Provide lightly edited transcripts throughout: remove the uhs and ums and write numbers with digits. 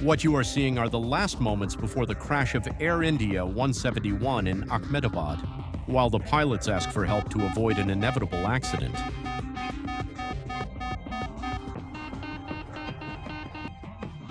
What you are seeing are the last moments before the crash of Air India 171 in Ahmedabad, while the pilots ask for help to avoid an inevitable accident.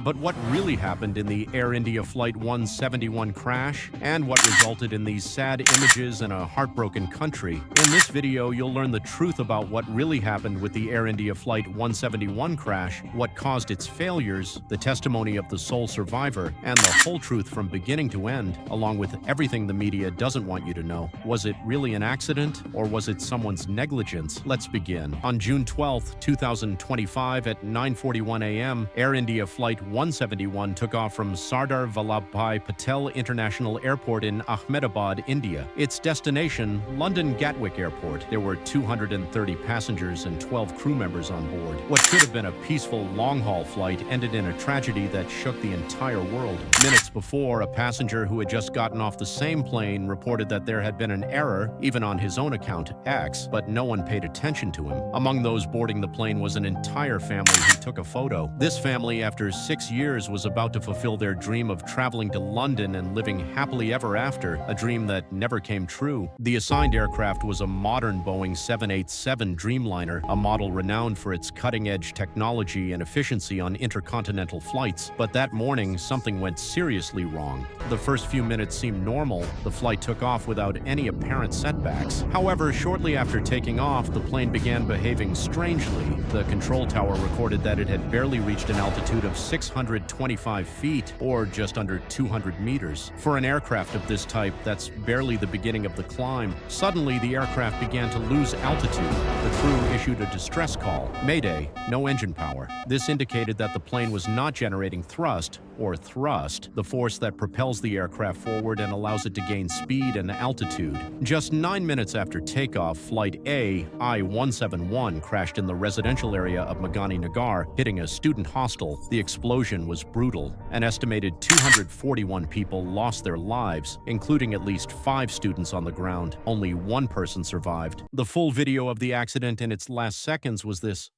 But what really happened in the Air India Flight 171 crash, and what resulted in these sad images in a heartbroken country? In this video, you'll learn the truth about what really happened with the Air India Flight 171 crash, what caused its failures, the testimony of the sole survivor, and the whole truth from beginning to end, along with everything the media doesn't want you to know. Was it really an accident, or was it someone's negligence? Let's begin. On June 12, 2025 at 9:41 a.m., Air India Flight 171 took off from Sardar Vallabhbhai Patel International Airport in Ahmedabad, India. Its destination, London Gatwick Airport. There were 230 passengers and 12 crew members on board. What should have been a peaceful long-haul flight ended in a tragedy that shook the entire world. Minutes before, a passenger who had just gotten off the same plane reported that there had been an error, even on his own account, X, but no one paid attention to him. Among those boarding the plane was an entire family who took a photo. This family, after 6 years, was about to fulfill their dream of traveling to London and living happily ever after, a dream that never came true. The assigned aircraft was a modern Boeing 787 Dreamliner, a model renowned for its cutting-edge technology and efficiency on intercontinental flights. But that morning, something went seriously wrong. The first few minutes seemed normal. The flight took off without any apparent setbacks. However, shortly after taking off, the plane began behaving strangely. The control tower recorded that it had barely reached an altitude of 625 feet, or just under 200 meters. For an aircraft of this type, that's barely the beginning of the climb. Suddenly, the aircraft began to lose altitude. The crew issued a distress call. Mayday, no engine power. This indicated that the plane was not generating thrust, or thrust, the force that propels the aircraft forward and allows it to gain speed and altitude. Just 9 minutes after takeoff, Flight I-171 crashed in the residential area of Magani Nagar, hitting a student hostel. The explosion was brutal. An estimated 241 people lost their lives, including at least 5 students on the ground. Only one person survived. The full video of the accident in its last seconds was this.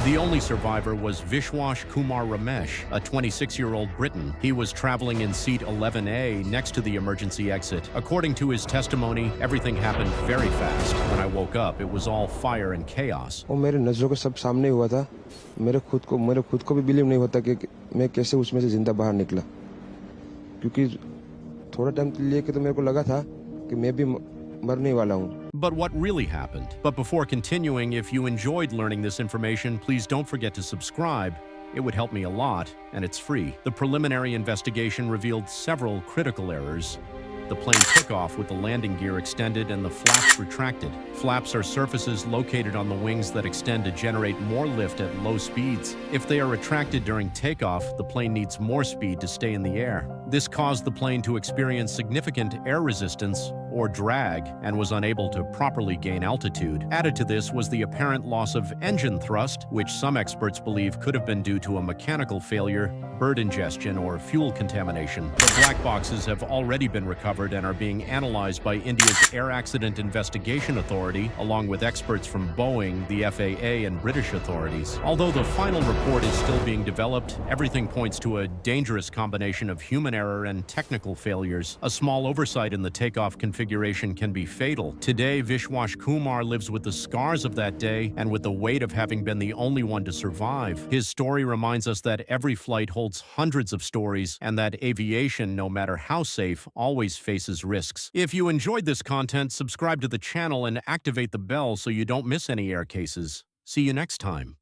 The only survivor was Vishwash Kumar Ramesh, a 26-year-old Briton. He was traveling in seat 11A next to the emergency exit. According to his testimony, everything happened very fast. When I woke up, it was all fire and chaos. वो मेरे नज़रों के सब सामने हुआ था. मेरे खुद को भी बिलीव नहीं होता कि मैं कैसे उसमें से जिंदा बाहर निकला. क्योंकि थोड़ा टाइम लिए कि तो मेरे को लगा था कि मैं भी मरने वाला हूँ. But what really happened? But before continuing, if you enjoyed learning this information, please don't forget to subscribe. It would help me a lot, and it's free. The preliminary investigation revealed several critical errors. The plane took off with the landing gear extended and the flaps retracted. Flaps are surfaces located on the wings that extend to generate more lift at low speeds. If they are retracted during takeoff, the plane needs more speed to stay in the air. This caused the plane to experience significant air resistance, or drag, and was unable to properly gain altitude. Added to this was the apparent loss of engine thrust, which some experts believe could have been due to a mechanical failure, bird ingestion, or fuel contamination. The black boxes have already been recovered and are being analyzed by India's Air Accident Investigation Authority, along with experts from Boeing, the FAA, and British authorities. Although the final report is still being developed, everything points to a dangerous combination of human error and technical failures. A small oversight in the takeoff configuration can be fatal. Today, Vishwash Kumar lives with the scars of that day and with the weight of having been the only one to survive. His story reminds us that every flight holds hundreds of stories and that aviation, no matter how safe, always faces risks. If you enjoyed this content, subscribe to the channel and activate the bell so you don't miss any air cases. See you next time.